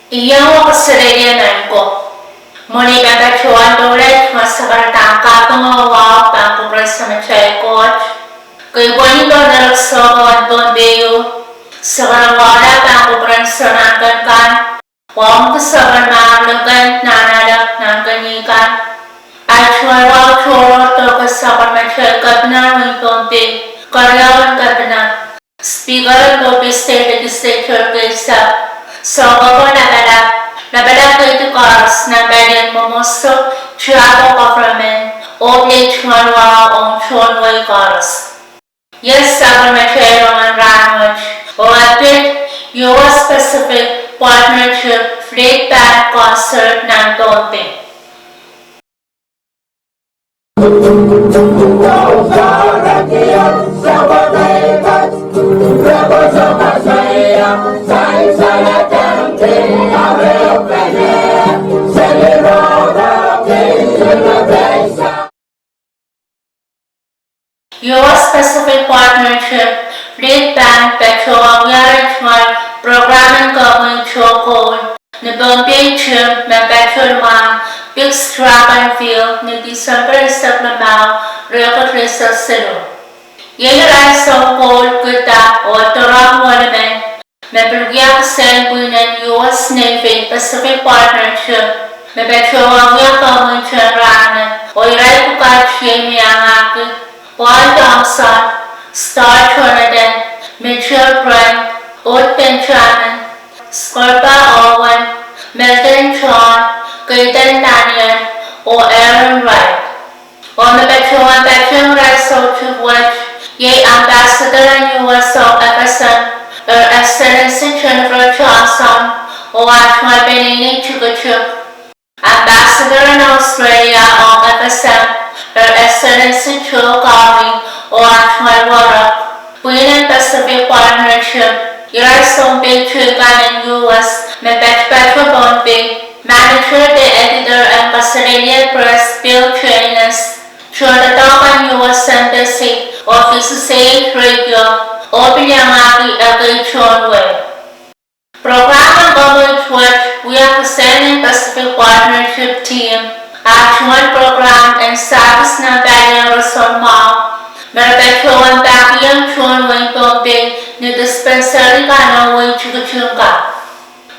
Iyaw kasarili ko. Muli batachuan dolet masakartang katungawa pangkupras sa machay coach. Kay buwan ito nalagsokan doon beyo. Sa karawala pangkupras sa nangkankan. Wang kasakan maalagan nanalak ng kanikan. At wala choro to kasakan machay kapna ng Pohnpei. Karyawan kapna. Speaker of the state legislature kaysa. So, ako nabalak ko ito cars na bayan momosto Chiapo government o plate marwa o chonway cars. Yes, sabi machay Rongen ranwich o atin U.S-Pacific Partnership Fleet Band concert ng Pohnpei. U.S-Pacific Partnership Fleet Band patohwen programming gawin koul na Pohnpei chip na petrolman big track and field na December sa plamaw record sa silo. Yan sa koul kita o turang monument na bergyak sa pwihn U.S. Navy Pacific Partnership na petrolman gawin charana o iray pukat siya miyangaki Paul Thompson, Star Trinidad, Mitchell Brent, audepen Scorpa Melton John, Kaitan Daniel, o Aaron Wright. O nabetuan right so to which ye ambassador ng U.S. of Epson, or Excellency Jennifer Johnson, o at my Benini Chugachuk. Ambassador in Australia of Epson, Her Excellency Joe Garvey o at my water, pwihn Pacific Partnership, Yerson Bechugan in U.S. may Petro Pohnpei, Manager the Editor and Australian Press Bill Trainers, Chonatakan U.S. Embassy, Office State Radio, o Pinyangaki Agay Chonway. Program ng Government Watch, we are presenting Pacific Partnership Team, Action Program and Service ng Bayan Rason Mao. Merapektuan bakiyang Chonway Pohnpei na dispensary ka ng way chukachunga.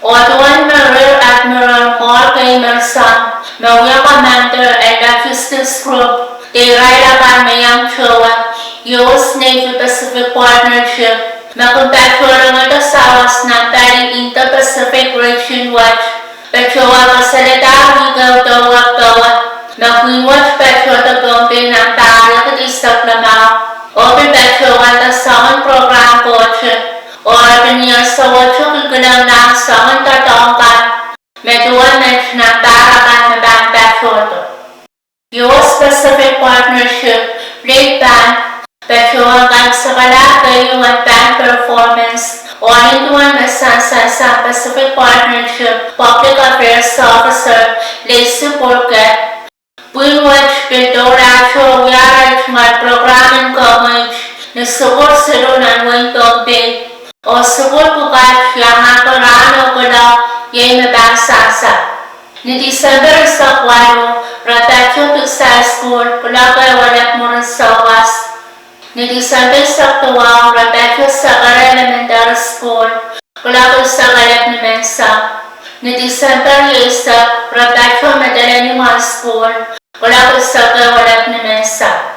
Otuan Rear Admiral Mark A. Merson, Mawya Commander and Logistics Group, Raila Mayang Chowa, U.S. Navy Pacific Partnership, makumpektuan ng ito sawas ng Paring Inter-Pacific Region Watch, Petroa kasalita higaw tawag-tawag na Queen-Watch Petroa ta Pohnpei ng tala katisap lamaw o Petroa ta saman program coach o arpaniya sa watcho kagalang na saman tatawangkan meduan mench ng tarakan na bang Petroa to. U.S-Pacific Partnership Fleet Band Petroa kan sa kalakay yung band performance o anintuan masansan sa Pacific Partnership Public Affairs Officer Lacey Porket, pwihn Bildora Chowyaraj may programming coverage na sukur silo ng Wayne Pohnpei o sukur pukat yung hakarano ko daw yung mabangsasa. Ni December sa 4, Ratatyo Pixel School, Pulapay Walap Muran Sawas. Ni December sa 2, Ratatyo sa Elementary School, Pulapay sa Kalap ni Mensa. Ni December 8, Ratatyo Madalani High School, Pulapay sa Kalap ni Mensa.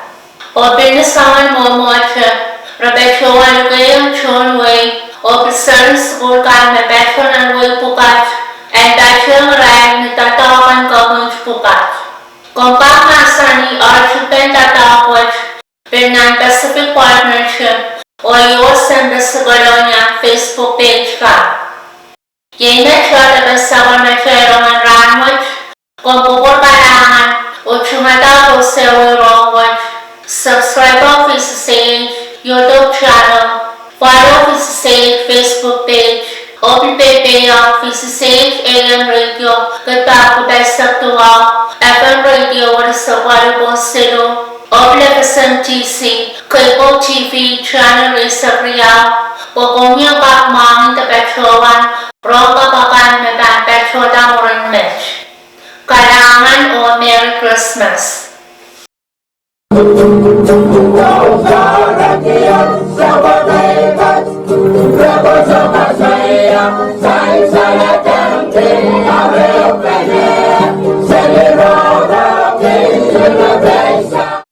O binasaman mo mocha, Ratatyo Walagayang Chonway, o Preserve School ka na Betro ng Way Pukat, and Betro Rang na tatawakan ka mo Pukat. Kung pakasa ni Archipel tatawag, Pwihn Pacific Partnership o U.S. Embassy Colonia Facebook page ka. Yan na siya labas sa Rongen ranwich kung pupurpalangan o chumatawag sa Rongen. Subscribe Office Page, YouTube channel, follow Office Page Facebook page, Open Pohnpei Office Page, AM Radio, Katapubay sa Tuwa, FM Radio, wala sa Walibong Silo, Obligasan TC, Cable TV, Channel Risa Real, Pagong yung bakmangin ta Petroan, Roka Pakan na Merry Christmas. Saya